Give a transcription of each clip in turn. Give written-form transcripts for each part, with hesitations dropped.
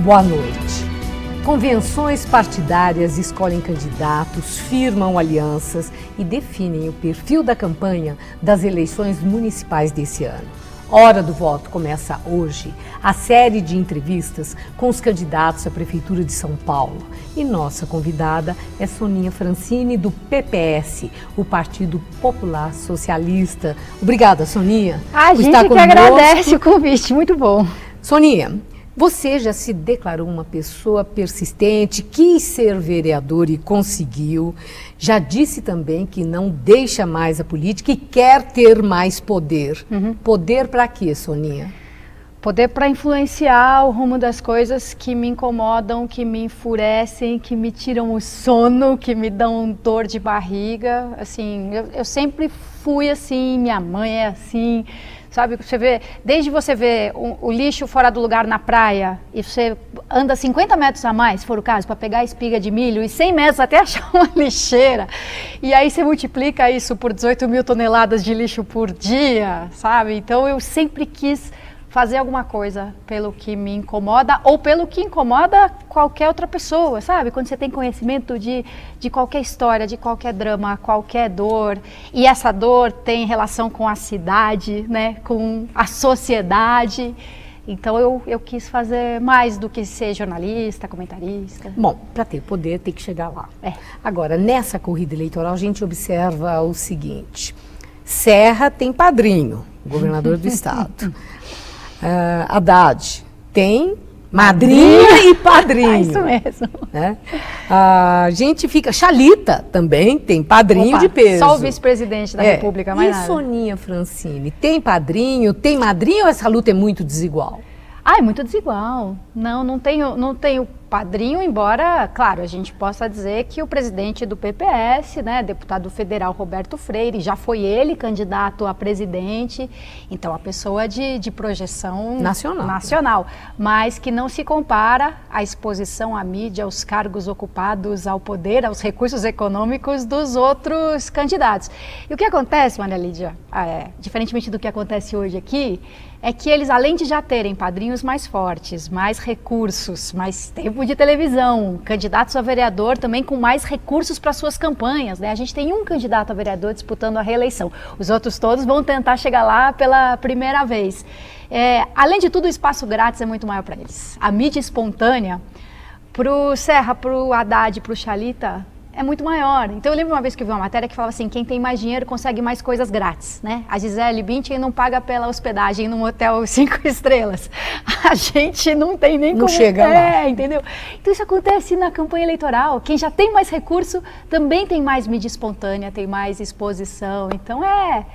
Boa noite. Convenções partidárias escolhem candidatos, firmam alianças e definem o perfil da campanha das eleições municipais desse ano. Hora do Voto começa hoje a série de entrevistas com os candidatos à Prefeitura de São Paulo. E nossa convidada é Soninha Francini, do PPS, o Partido Popular Socialista. Obrigada, Soninha. A gente que agradece o convite, muito bom. Soninha, você já se declarou uma pessoa persistente, quis ser vereador e conseguiu. Já disse também que não deixa mais a política e quer ter mais poder. Poder para quê, Soninha? Poder para influenciar o rumo das coisas que me incomodam, que me enfurecem, que me tiram o sono, que me dão dor de barriga. Assim, eu sempre fui assim, minha mãe é assim. Sabe, você vê, desde você ver o lixo fora do lugar na praia e você anda 50 metros a mais, se for o caso, para pegar a espiga de milho e 100 metros até achar uma lixeira. E aí você multiplica isso por 18 mil toneladas de lixo por dia, sabe? Então eu sempre quis fazer alguma coisa pelo que me incomoda ou pelo que incomoda qualquer outra pessoa, sabe? Quando você tem conhecimento de qualquer história, de qualquer drama, qualquer dor, e essa dor tem relação com a cidade, né? Com a sociedade. Então eu quis fazer mais do que ser jornalista, comentarista. Bom, para ter poder tem que chegar lá. Agora, nessa corrida eleitoral a gente observa o seguinte: Serra tem padrinho, governador do estado. Haddad tem madrinha e padrinho. Isso mesmo. Né? A gente fica... Chalita também tem padrinho de peso. Só o vice-presidente da República, mais nada. E Soninha Francini, tem padrinho, tem madrinha ou essa luta é muito desigual? É muito desigual. Não tenho padrinho, embora, claro, a gente possa dizer que o presidente do PPS, né, deputado federal Roberto Freire, já foi ele candidato a presidente, então a pessoa de projeção nacional, mas que não se compara à exposição à mídia, aos cargos ocupados, ao poder, aos recursos econômicos dos outros candidatos. E o que acontece, Maria Lídia, diferentemente do que acontece hoje aqui, é que eles, além de já terem padrinhos mais fortes, mais recursos, mais tempo de televisão, candidatos a vereador também com mais recursos para suas campanhas, né? A gente tem um candidato a vereador disputando a reeleição. Os outros todos vão tentar chegar lá pela primeira vez. Além de tudo, o espaço grátis é muito maior para eles. A mídia espontânea, para o Serra, para o Haddad, para o Chalita, é muito maior. Então eu lembro uma vez que eu vi uma matéria que falava assim, quem tem mais dinheiro consegue mais coisas grátis, né? A Gisele Bündchen não paga pela hospedagem num hotel 5 estrelas. A gente não tem nem como... Não chega lá. Entendeu? Então isso acontece na campanha eleitoral. Quem já tem mais recurso também tem mais mídia espontânea, tem mais exposição. Então é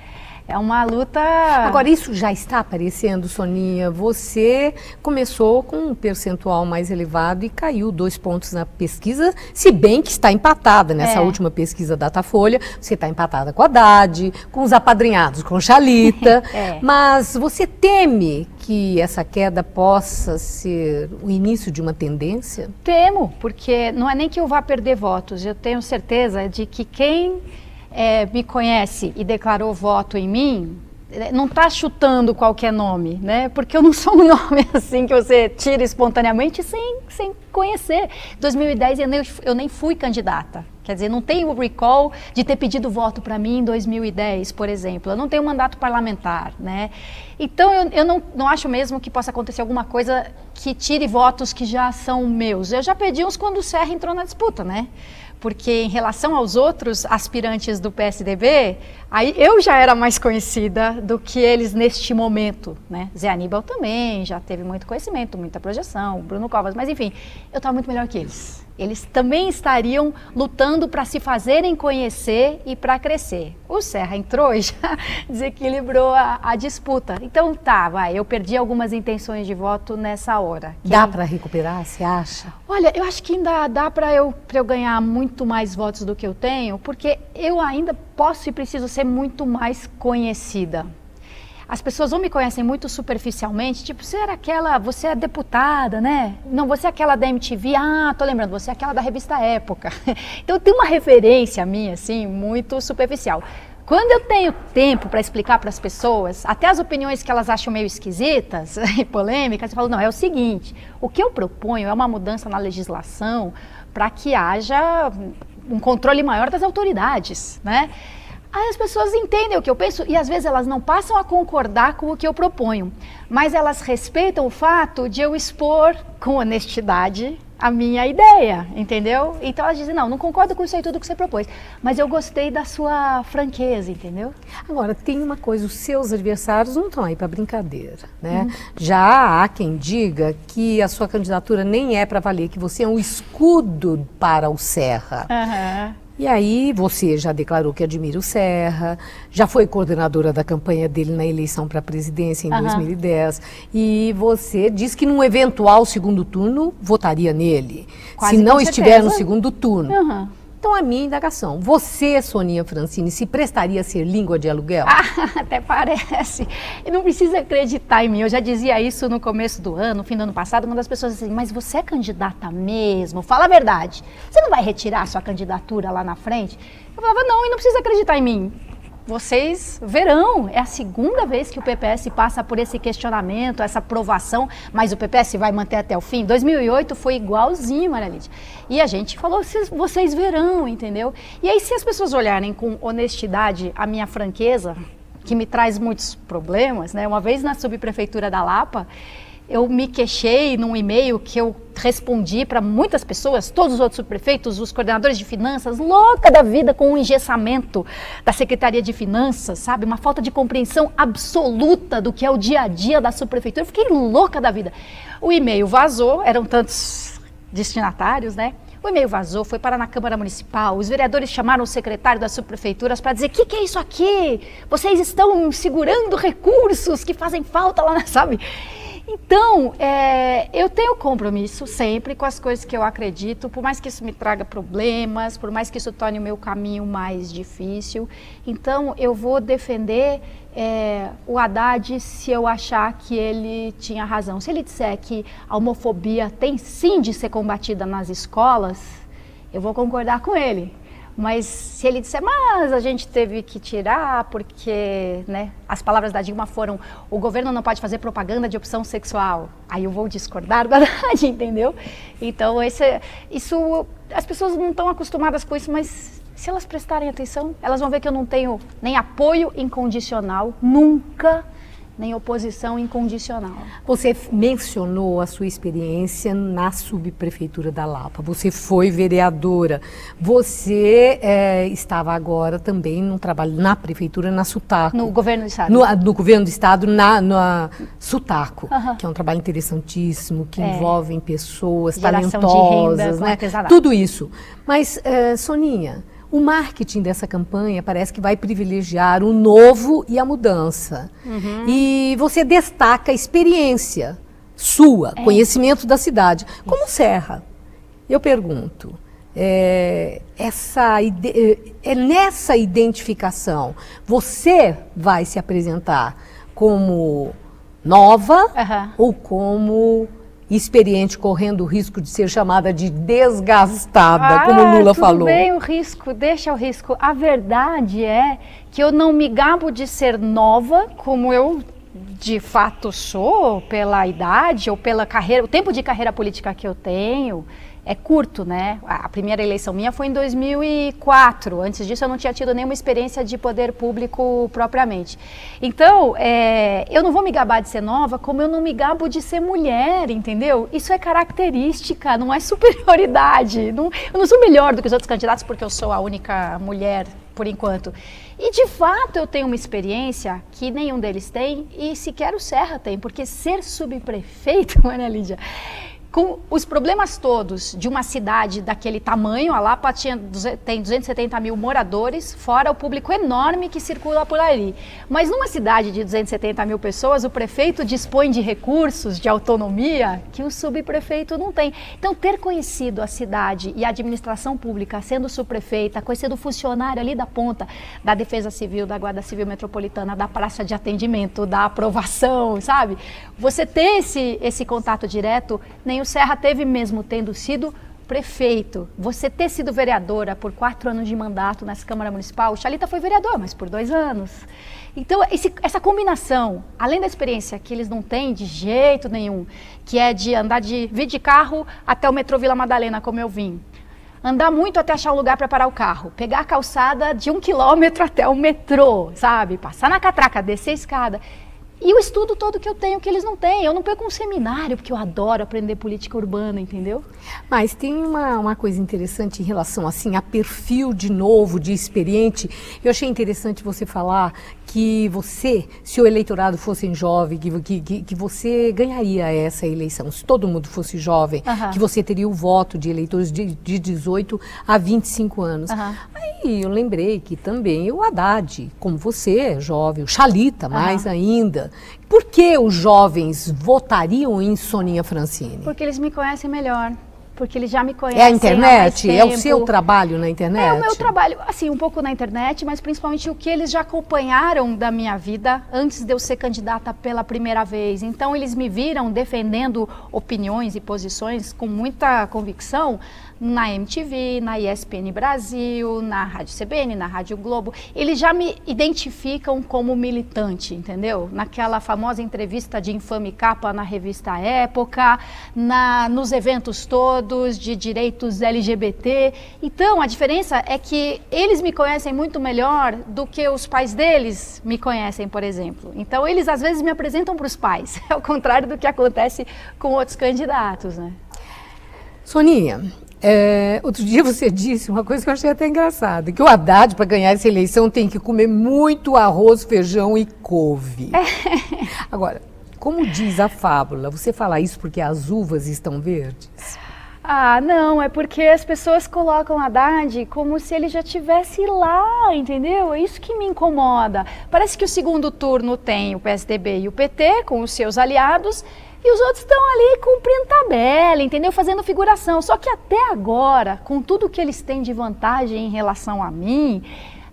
uma luta... Agora, isso já está aparecendo, Soninha. Você começou com um percentual mais elevado e caiu 2 pontos na pesquisa, se bem que está empatada nessa última pesquisa Datafolha. Você está empatada com a Haddad, com os apadrinhados, com Chalita. Mas você teme que essa queda possa ser o início de uma tendência? Temo, porque não é nem que eu vá perder votos. Eu tenho certeza de que quem... me conhece e declarou voto em mim, não está chutando qualquer nome, né? Porque eu não sou um nome assim que você tira espontaneamente sem conhecer. Em 2010 eu nem fui candidata. Quer dizer, não tenho o recall de ter pedido voto para mim em 2010, por exemplo. Eu não tenho mandato parlamentar, né? Então, eu não acho mesmo que possa acontecer alguma coisa que tire votos que já são meus. Eu já perdi uns quando o Serra entrou na disputa, né? Porque em relação aos outros aspirantes do PSDB, aí eu já era mais conhecida do que eles neste momento, né? Zé Aníbal também já teve muito conhecimento, muita projeção, Bruno Covas, mas enfim, eu estava muito melhor que eles. Eles também estariam lutando para se fazerem conhecer e para crescer. O Serra entrou e já desequilibrou a disputa. Então eu perdi algumas intenções de voto nessa hora. Dá para recuperar, você acha? Olha, eu acho que ainda dá para eu ganhar muito mais votos do que eu tenho, porque eu ainda posso e preciso ser muito mais conhecida. As pessoas ou me conhecem muito superficialmente, tipo, você é deputada, né? Não, você é aquela da MTV, tô lembrando, você é aquela da revista Época. Então tem uma referência minha, assim, muito superficial. Quando eu tenho tempo para explicar para as pessoas, até as opiniões que elas acham meio esquisitas e polêmicas, eu falo, não, é o seguinte, o que eu proponho é uma mudança na legislação para que haja um controle maior das autoridades, né? Aí as pessoas entendem o que eu penso e às vezes elas não passam a concordar com o que eu proponho, mas elas respeitam o fato de eu expor com honestidade a minha ideia, entendeu? Então elas dizem, não concordo com isso aí tudo que você propôs, mas eu gostei da sua franqueza, entendeu? Agora, tem uma coisa, os seus adversários não estão aí para brincadeira, né? Já há quem diga que a sua candidatura nem é para valer, que você é um escudo para o Serra. E aí você já declarou que admira o Serra, já foi coordenadora da campanha dele na eleição para a presidência em 2010, e você disse que num eventual segundo turno votaria nele, Quase se não com estiver certeza. no segundo turno. Então a minha indagação, você, Soninha Francini, se prestaria a ser língua de aluguel? Até parece. E não precisa acreditar em mim. Eu já dizia isso no começo do ano, no fim do ano passado, uma das pessoas assim, mas você é candidata mesmo? Fala a verdade. Você não vai retirar a sua candidatura lá na frente? Eu falava, não, e não precisa acreditar em mim. Vocês verão, é a segunda vez que o PPS passa por esse questionamento, essa aprovação, mas o PPS vai manter até o fim. 2008 foi igualzinho, Maria Lídia. E a gente falou, vocês verão, entendeu? E aí, se as pessoas olharem com honestidade a minha franqueza, que me traz muitos problemas, né? Uma vez na subprefeitura da Lapa, eu me queixei num e-mail que eu respondi para muitas pessoas, todos os outros subprefeitos, os coordenadores de finanças, louca da vida com o engessamento da Secretaria de Finanças, sabe? Uma falta de compreensão absoluta do que é o dia a dia da subprefeitura. Eu fiquei louca da vida. O e-mail vazou, eram tantos destinatários, né? O e-mail vazou, foi parar na Câmara Municipal, os vereadores chamaram o secretário das subprefeituras para dizer, o que é isso aqui? Vocês estão segurando recursos que fazem falta lá, sabe? Então, eu tenho compromisso sempre com as coisas que eu acredito, por mais que isso me traga problemas, por mais que isso torne o meu caminho mais difícil. Então, eu vou defender o Haddad se eu achar que ele tinha razão. Se ele disser que a homofobia tem sim de ser combatida nas escolas, eu vou concordar com ele. Mas se ele disser, mas a gente teve que tirar porque, né, as palavras da Dilma foram, o governo não pode fazer propaganda de opção sexual, aí eu vou discordar da Haddad, entendeu? Então, isso, as pessoas não estão acostumadas com isso, mas se elas prestarem atenção, elas vão ver que eu não tenho nem apoio incondicional, nunca, nem oposição incondicional. Você mencionou a sua experiência na subprefeitura da Lapa, você foi vereadora, você estava agora também num trabalho na prefeitura, na Sutaco. No governo do estado. No governo do estado, na Sutaco, que é um trabalho interessantíssimo, que envolve pessoas geração talentosas, de renda, né? artesanato. Tudo isso. Mas, Soninha, o marketing dessa campanha parece que vai privilegiar o novo e a mudança. E você destaca a experiência sua, conhecimento da cidade. Como Serra, eu pergunto, nessa identificação, você vai se apresentar como nova ou como experiente, correndo o risco de ser chamada de desgastada, como o Lula falou? Tudo bem o risco, deixa o risco. A verdade é que eu não me gabo de ser nova, como eu de fato sou, pela idade ou pela carreira, o tempo de carreira política que eu tenho é curto, né? A primeira eleição minha foi em 2004. Antes disso, eu não tinha tido nenhuma experiência de poder público propriamente. Então, eu não vou me gabar de ser nova, como eu não me gabo de ser mulher, entendeu? Isso é característica, não é superioridade. Eu não sou melhor do que os outros candidatos porque eu sou a única mulher, por enquanto. E, de fato, eu tenho uma experiência que nenhum deles tem e sequer o Serra tem, porque ser subprefeito, Maria Lídia, com os problemas todos de uma cidade daquele tamanho, a Lapa tem 270 mil moradores, fora o público enorme que circula por ali. Mas numa cidade de 270 mil pessoas, o prefeito dispõe de recursos, de autonomia, que o subprefeito não tem. Então, ter conhecido a cidade e a administração pública, sendo subprefeita, conhecendo o funcionário ali da ponta, da Defesa Civil, da Guarda Civil Metropolitana, da praça de atendimento, da aprovação, sabe? Você ter esse contato direto, nem o Serra teve mesmo tendo sido prefeito, você ter sido vereadora por 4 anos de mandato nessa Câmara Municipal, o Chalita foi vereador, mas por 2 anos. Então, essa combinação, além da experiência que eles não têm de jeito nenhum, que é de vir de carro até o metrô Vila Madalena, como eu vim, andar muito até achar um lugar para parar o carro, pegar a calçada de 1 quilômetro até o metrô, sabe? Passar na catraca, descer a escada. E o estudo todo que eu tenho, que eles não têm. Eu não perco um seminário, porque eu adoro aprender política urbana, entendeu? Mas tem uma coisa interessante em relação assim, a perfil de novo, de experiente. Eu achei interessante você falar que você, se o eleitorado fosse jovem, que você ganharia essa eleição. Se todo mundo fosse jovem, que você teria o voto de eleitores de 18 a 25 anos. Aí eu lembrei que também o Haddad, como você é jovem, o Chalita mais ainda. Por que os jovens votariam em Soninha Francini? Porque eles me conhecem melhor. Porque eles já me conhecem. É a internet? É o seu trabalho na internet? É o meu trabalho, assim, um pouco na internet, mas principalmente o que eles já acompanharam da minha vida antes de eu ser candidata pela primeira vez. Então, eles me viram defendendo opiniões e posições com muita convicção na MTV, na ESPN Brasil, na Rádio CBN, na Rádio Globo. Eles já me identificam como militante, entendeu? Naquela famosa entrevista de infame capa na revista Época, nos eventos todos de direitos LGBT. Então, a diferença é que eles me conhecem muito melhor do que os pais deles me conhecem, por exemplo. Então, eles às vezes me apresentam para os pais, ao contrário do que acontece com outros candidatos, né? Soninha, outro dia você disse uma coisa que eu achei até engraçada, que o Haddad, para ganhar essa eleição, tem que comer muito arroz, feijão e couve. Agora, como diz a fábula, você fala isso porque as uvas estão verdes? Ah, não, é porque as pessoas colocam Haddad como se ele já estivesse lá, entendeu? É isso que me incomoda. Parece que o segundo turno tem o PSDB e o PT com os seus aliados, e os outros estão ali cumprindo tabela, entendeu? Fazendo figuração. Só que até agora, com tudo que eles têm de vantagem em relação a mim,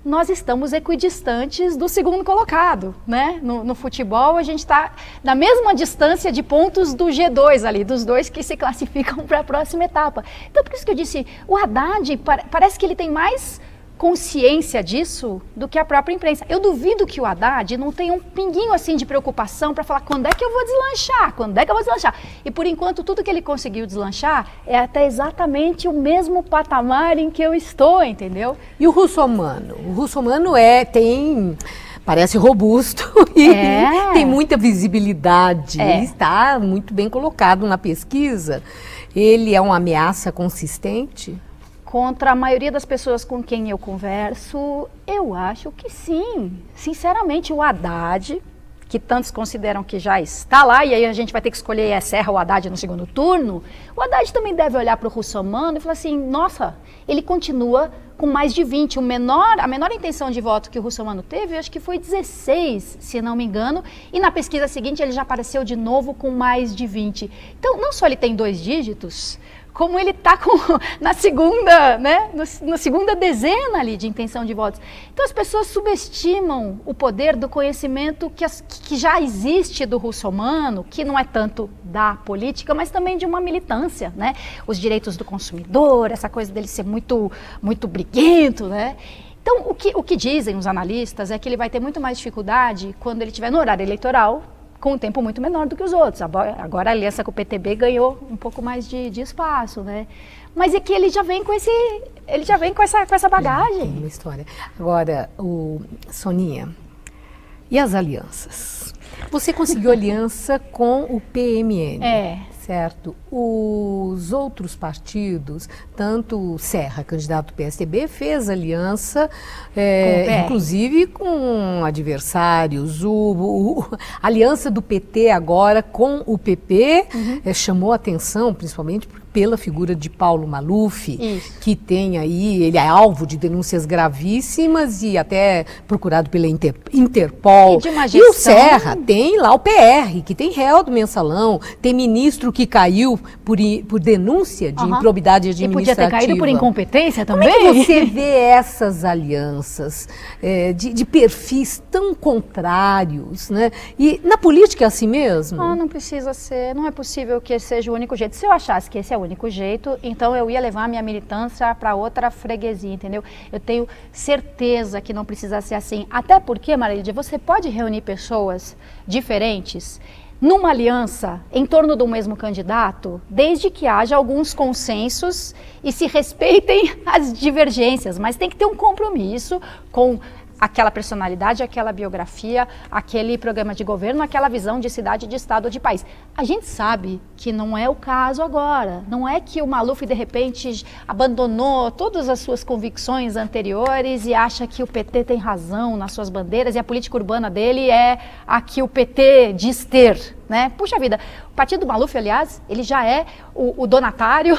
nós estamos equidistantes do segundo colocado, né? No futebol, a gente está na mesma distância de pontos do G2 ali, dos dois que se classificam para a próxima etapa. Então, por isso que eu disse, o Haddad parece que ele tem mais consciência disso do que a própria imprensa. Eu duvido que o Haddad não tenha um pinguinho assim de preocupação para falar quando é que eu vou deslanchar, quando é que eu vou deslanchar. E por enquanto tudo que ele conseguiu deslanchar é até exatamente o mesmo patamar em que eu estou, entendeu? E o Russomano? O Russomano parece robusto e tem muita visibilidade. Ele está muito bem colocado na pesquisa. Ele é uma ameaça consistente? Contra a maioria das pessoas com quem eu converso, eu acho que sim. Sinceramente, o Haddad, que tantos consideram que já está lá, e aí a gente vai ter que escolher Serra ou Haddad no segundo turno, o Haddad também deve olhar para o Russomano e falar assim, nossa, ele continua com mais de 20. A menor intenção de voto que o Russomano teve, eu acho que foi 16, se não me engano, e na pesquisa seguinte ele já apareceu de novo com mais de 20. Então, não só ele tem 2 dígitos, como ele está na segunda, né, na segunda dezena ali de intenção de votos. Então as pessoas subestimam o poder do conhecimento que já existe do Russomano, que não é tanto da política, mas também de uma militância, né? Os direitos do consumidor, essa coisa dele ser muito, muito briguento, né? Então o que dizem os analistas é que ele vai ter muito mais dificuldade quando ele estiver no horário eleitoral, com um tempo muito menor do que os outros. Agora a aliança com o PTB ganhou um pouco mais de espaço, né? Mas é que ele já vem com essa bagagem. Tem uma história. Agora, Soninha, e as alianças? Você conseguiu aliança com o PMN, certo? Os outros partidos, tanto o Serra, candidato do PSDB, fez aliança, inclusive com adversários. A aliança do PT agora com o PP chamou atenção, principalmente pela figura de Paulo Maluf, que tem aí, ele é alvo de denúncias gravíssimas e até procurado pela Interpol. E de uma gestão... E o Serra tem lá o PR, que tem réu do mensalão, tem ministro ministro que caiu por denúncia de improbidade administrativa. E podia ter caído por incompetência também. Como é que você vê essas alianças de perfis tão contrários, né? E na política é assim mesmo? Não precisa ser, não é possível que esse seja o único jeito. Se eu achasse que esse é o único jeito, então eu ia levar a minha militância para outra freguesia, entendeu? Eu tenho certeza que não precisa ser assim. Até porque, Marília, você pode reunir pessoas diferentes numa aliança em torno do mesmo candidato, desde que haja alguns consensos e se respeitem as divergências, mas tem que ter um compromisso com aquela personalidade, aquela biografia, aquele programa de governo, aquela visão de cidade, de estado, de país. A gente sabe que não é o caso agora. Não é que o Maluf, de repente, abandonou todas as suas convicções anteriores e acha que o PT tem razão nas suas bandeiras e a política urbana dele é a que o PT diz ter, né? Puxa vida, o partido do Maluf, aliás, ele já é o donatário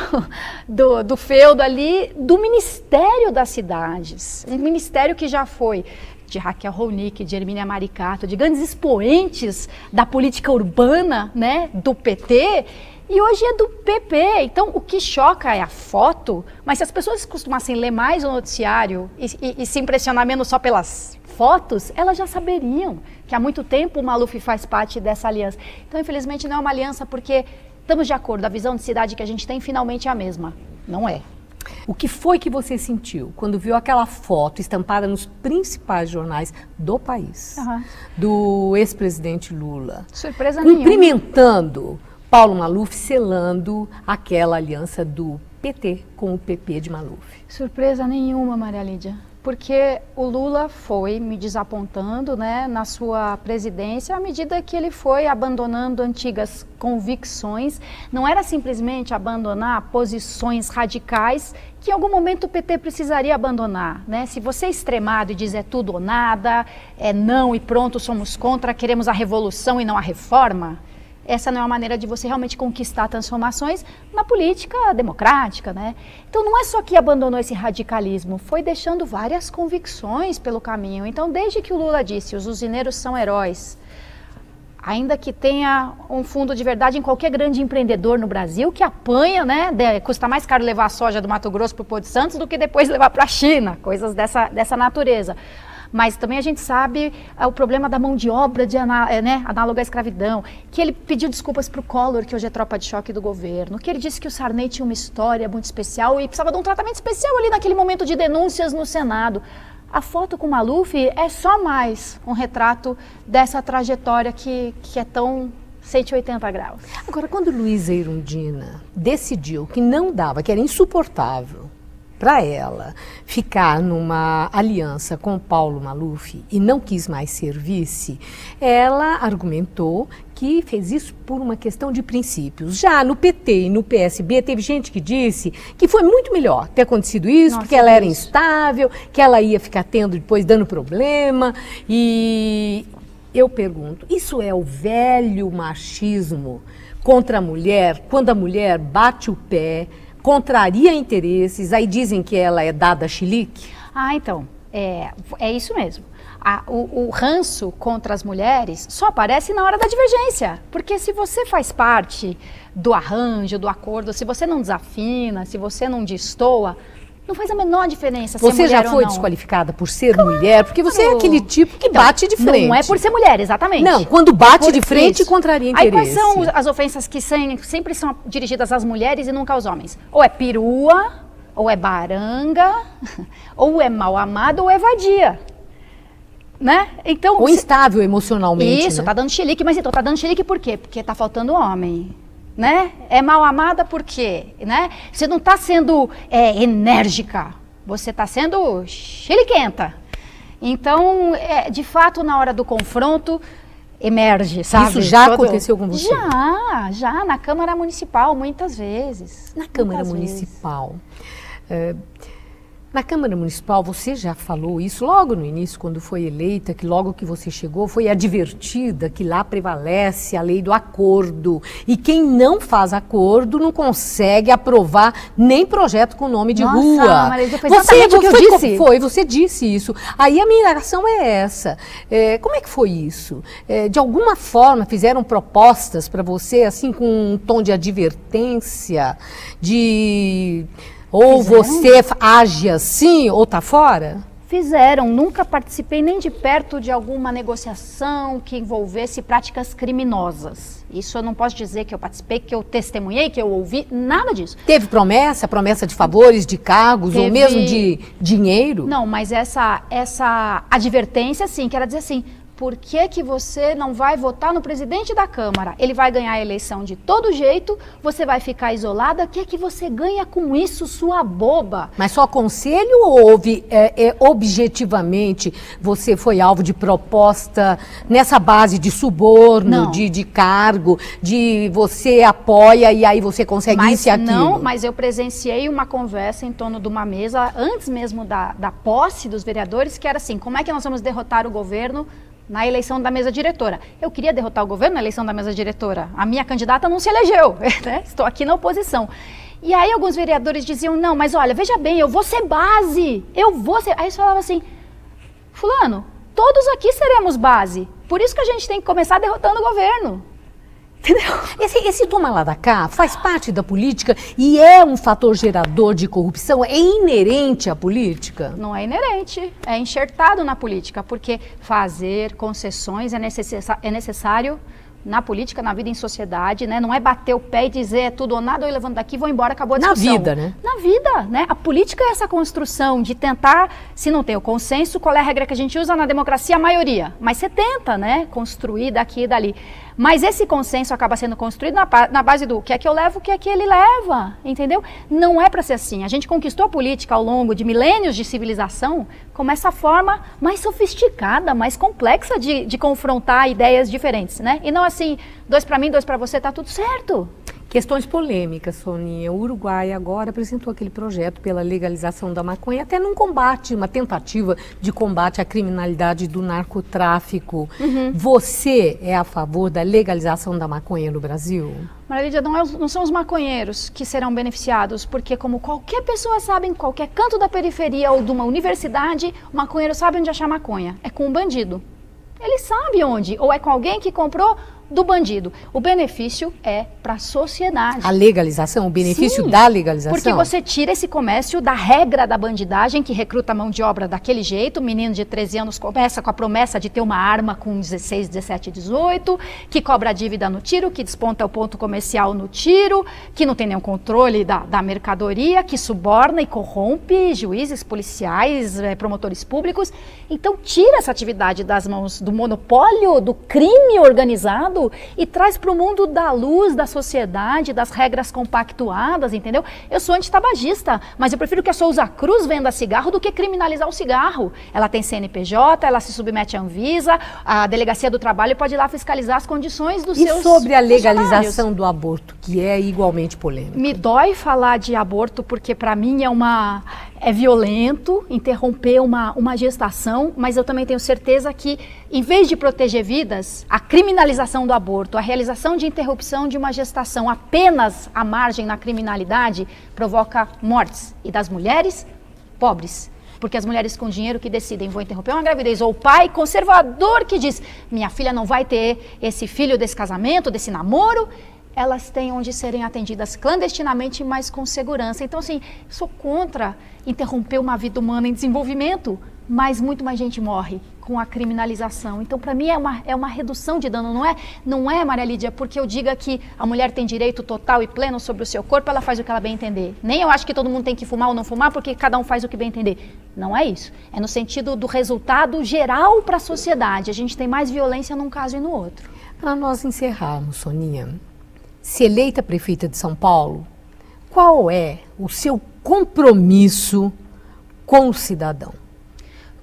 do feudo ali do Ministério das Cidades. Um ministério que já foi de Raquel Ronick, de Hermínia Maricato, de grandes expoentes da política urbana, né, do PT, e hoje é do PP. Então, o que choca é a foto, mas se as pessoas costumassem ler mais o noticiário e se impressionar menos só pelas fotos, elas já saberiam que há muito tempo o Maluf faz parte dessa aliança. Então, infelizmente, não é uma aliança porque estamos de acordo, a visão de cidade que a gente tem finalmente é a mesma. Não é. O que foi que você sentiu quando viu aquela foto estampada nos principais jornais do país, do ex-presidente Lula? Surpresa nenhuma. Cumprimentando Paulo Maluf, selando aquela aliança do PT com o PP de Maluf. Surpresa nenhuma, Maria Lídia. Porque o Lula foi me desapontando, né, na sua presidência à medida que ele foi abandonando antigas convicções. Não era simplesmente abandonar posições radicais que em algum momento o PT precisaria abandonar, né? Se você é extremado e diz é tudo ou nada, é não e pronto, somos contra, queremos a revolução e não a reforma, essa não é uma maneira de você realmente conquistar transformações na política democrática, né? Então não é só que abandonou esse radicalismo, foi deixando várias convicções pelo caminho. Então desde que o Lula disse, os usineiros são heróis, ainda que tenha um fundo de verdade em qualquer grande empreendedor no Brasil que apanha, né? Custa mais caro levar a soja do Mato Grosso para o Pô de Santos do que depois levar para a China, coisas dessa natureza. Mas também a gente sabe o problema da mão de obra análoga à escravidão, que ele pediu desculpas para o Collor, que hoje é tropa de choque do governo, que ele disse que o Sarney tinha uma história muito especial e precisava de um tratamento especial ali naquele momento de denúncias no Senado. A foto com o Maluf é só mais um retrato dessa trajetória que é tão 180 graus. Agora, quando Luísa Erundina decidiu que não dava, que era insuportável para ela ficar numa aliança com Paulo Maluf e não quis mais ser vice, ela argumentou que fez isso por uma questão de princípios. Já no PT e no PSB teve gente que disse que foi muito melhor ter acontecido isso, porque ela era instável, que ela ia ficar depois dando problema. E eu pergunto, isso é o velho machismo contra a mulher, quando a mulher bate o pé, contraria interesses, aí dizem que ela é dada a chilique? Então, é isso mesmo. O ranço contra as mulheres só aparece na hora da divergência, porque se você faz parte do arranjo, do acordo, se você não desafina, se você não destoa, não faz a menor diferença se é mulher ou não. Você já foi desqualificada por ser mulher? Porque você é aquele tipo que bate de frente. Não é por ser mulher, exatamente. Não, quando bate de frente, contraria interesse. Aí quais são as ofensas que sempre são dirigidas às mulheres e nunca aos homens? Ou é perua, ou é baranga, ou é mal amada, ou é vadia. Né? Então, ou instável emocionalmente. Isso, né? Tá dando chilique, mas então tá dando chilique por quê? Porque tá faltando homem. Né? É mal amada por quê? Né? Você não está sendo enérgica, você está sendo chiliquenta. Então, de fato, na hora do confronto, emerge, sabe? Isso já aconteceu com você? Já, na Câmara Municipal, muitas vezes. Na Câmara Municipal. Na Câmara Municipal, você já falou isso logo no início, quando foi eleita, que logo que você chegou, foi advertida que lá prevalece a lei do acordo. E quem não faz acordo não consegue aprovar nem projeto com nome de rua. Maria, foi exatamente o que eu disse. Você disse isso. Aí a minha reação é essa. Como é que foi isso? De alguma forma fizeram propostas para você, assim, com um tom de advertência, ou você age assim ou tá fora? Fizeram, nunca participei nem de perto de alguma negociação que envolvesse práticas criminosas. Isso eu não posso dizer que eu participei, que eu testemunhei, que eu ouvi, nada disso. Teve promessa de favores, de cargos, ou mesmo de dinheiro? Não, mas essa advertência, sim, que era dizer assim, por que você não vai votar no presidente da Câmara? Ele vai ganhar a eleição de todo jeito, você vai ficar isolada, o que é que você ganha com isso, sua boba? Mas só conselho ou houve, objetivamente, você foi alvo de proposta nessa base de suborno, de cargo, de você apoia e aí você consegue isso e aquilo? Não, mas eu presenciei uma conversa em torno de uma mesa, antes mesmo da posse dos vereadores, que era assim, como é que nós vamos derrotar o governo na eleição da mesa diretora? Eu queria derrotar o governo na eleição da mesa diretora. A minha candidata não se elegeu, né? Estou aqui na oposição. E aí alguns vereadores diziam, não, mas olha, veja bem, eu vou ser base, Aí eles falavam assim, fulano, todos aqui seremos base, por isso que a gente tem que começar derrotando o governo. Entendeu? Esse toma lá da cá faz parte da política e é um fator gerador de corrupção? É inerente à política? Não é inerente, é enxertado na política, porque fazer concessões é necessário na política, na vida em sociedade, né? Não é bater o pé e dizer é tudo ou nada, ou eu levanto daqui, vou embora, acabou a discussão. Na vida, né? Na vida, né? A política é essa construção de tentar, se não tem o consenso, qual é a regra que a gente usa na democracia? A maioria. Mas você tenta, né? Construir daqui e dali. Mas esse consenso acaba sendo construído na base do que é que eu levo, o que é que ele leva, entendeu? Não é para ser assim. A gente conquistou a política ao longo de milênios de civilização como essa forma mais sofisticada, mais complexa de confrontar ideias diferentes, né? E não assim, 2 para mim, 2 para você, tá tudo certo. Questões polêmicas, Soninha. O Uruguai agora apresentou aquele projeto pela legalização da maconha, até num combate, uma tentativa de combate à criminalidade do narcotráfico. Você é a favor da legalização da maconha no Brasil? Maria Lídia, não são os maconheiros que serão beneficiados, porque como qualquer pessoa sabe, em qualquer canto da periferia ou de uma universidade, o maconheiro sabe onde achar maconha. É com um bandido. Ele sabe onde, ou é com alguém que comprou do bandido. O benefício é para a sociedade. A legalização, o benefício Sim, da legalização? Porque você tira esse comércio da regra da bandidagem, que recruta mão de obra daquele jeito. O menino de 13 anos começa com a promessa de ter uma arma com 16, 17, 18, que cobra a dívida no tiro, que desponta o ponto comercial no tiro, que não tem nenhum controle da mercadoria, que suborna e corrompe juízes, policiais, promotores públicos. Então tira essa atividade das mãos do monopólio, do crime organizado, e traz para o mundo da luz, da sociedade, das regras compactuadas, entendeu? Eu sou antitabagista, mas eu prefiro que a Souza Cruz venda cigarro do que criminalizar o cigarro. Ela tem CNPJ, ela se submete à Anvisa, a Delegacia do Trabalho pode ir lá fiscalizar as condições dos seus E sobre a legalização do aborto, que é igualmente polêmica? Me dói falar de aborto porque para mim é violento interromper uma gestação, mas eu também tenho certeza que, em vez de proteger vidas, a criminalização do aborto, a realização de interrupção de uma gestação apenas à margem na criminalidade, provoca mortes, e das mulheres pobres. Porque as mulheres com dinheiro que decidem, vou interromper uma gravidez, ou o pai conservador que diz, minha filha não vai ter esse filho desse casamento, desse namoro, elas têm onde serem atendidas clandestinamente, mas com segurança. Então, assim, sou contra interromper uma vida humana em desenvolvimento, mas muito mais gente morre com a criminalização. Então, para mim, é uma redução de dano, não é, Maria Lídia, porque eu diga que a mulher tem direito total e pleno sobre o seu corpo, ela faz o que ela bem entender. Nem eu acho que todo mundo tem que fumar ou não fumar, porque cada um faz o que bem entender. Não é isso. É no sentido do resultado geral para a sociedade. A gente tem mais violência num caso e no outro. Para nós encerrarmos, Soninha, se eleita prefeita de São Paulo, qual é o seu compromisso com o cidadão?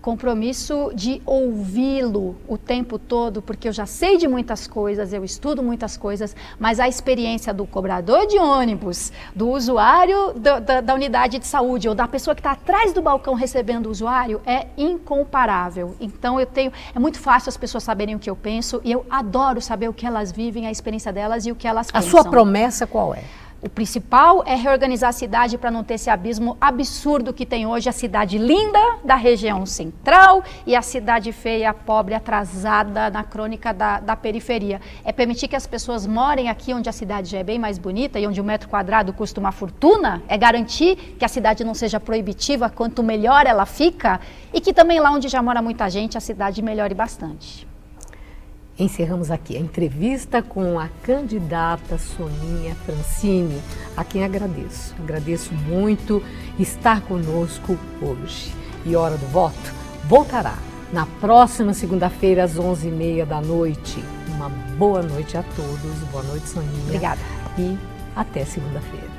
Compromisso de ouvi-lo o tempo todo, porque eu já sei de muitas coisas, eu estudo muitas coisas, mas a experiência do cobrador de ônibus, do usuário da unidade de saúde ou da pessoa que está atrás do balcão recebendo o usuário é incomparável. Então é muito fácil as pessoas saberem o que eu penso e eu adoro saber o que elas vivem, a experiência delas e o que elas pensam. A sua promessa qual é? O principal é reorganizar a cidade para não ter esse abismo absurdo que tem hoje a cidade linda da região central e a cidade feia, pobre, atrasada na crônica da periferia. É permitir que as pessoas morem aqui onde a cidade já é bem mais bonita e onde o metro quadrado custa uma fortuna. É garantir que a cidade não seja proibitiva, quanto melhor ela fica, e que também lá onde já mora muita gente, a cidade melhore bastante. Encerramos aqui a entrevista com a candidata Soninha Francini, a quem agradeço. Agradeço muito estar conosco hoje. E Hora do Voto voltará na próxima segunda-feira às 11h30 da noite. Uma boa noite a todos. Boa noite, Soninha. Obrigada. E até segunda-feira.